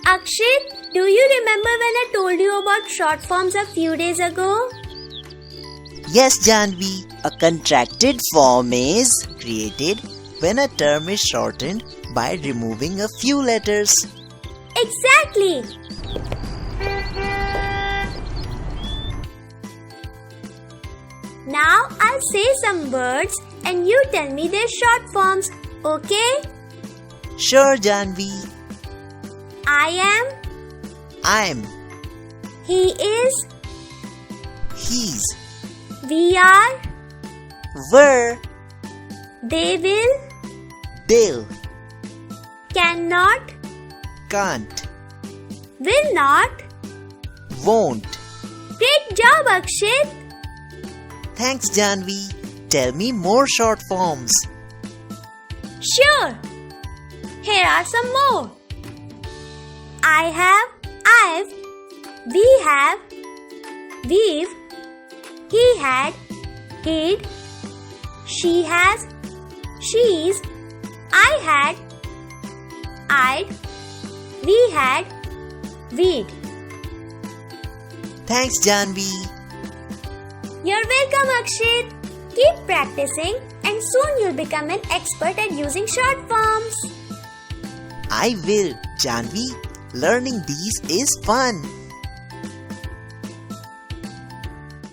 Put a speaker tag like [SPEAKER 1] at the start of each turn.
[SPEAKER 1] Akshit, do you remember when I told you about short forms a few days ago?
[SPEAKER 2] Yes, Janvi. A contracted form is created when a term is shortened by removing a few letters.
[SPEAKER 1] Exactly! Now I'll say some words and you tell me their short forms, okay?
[SPEAKER 2] Sure, Janvi.
[SPEAKER 1] I am,
[SPEAKER 2] I'm,
[SPEAKER 1] he is,
[SPEAKER 2] he's,
[SPEAKER 1] we are,
[SPEAKER 2] were,
[SPEAKER 1] they will,
[SPEAKER 2] they'll,
[SPEAKER 1] cannot,
[SPEAKER 2] can't,
[SPEAKER 1] will not.
[SPEAKER 2] won't.
[SPEAKER 1] Great job, Akshit!
[SPEAKER 2] Thanks, Janvi. Tell me more short forms.
[SPEAKER 1] Sure! Here are some more. I have, I've, we have, we've, he had, he'd, she has, she's, I had, I'd, we had, we'd.
[SPEAKER 2] Thanks, Janvi.
[SPEAKER 1] You're welcome, Akshit. Keep practicing and soon you'll become an expert at using short forms.
[SPEAKER 2] I will, Janvi. Learning these is fun.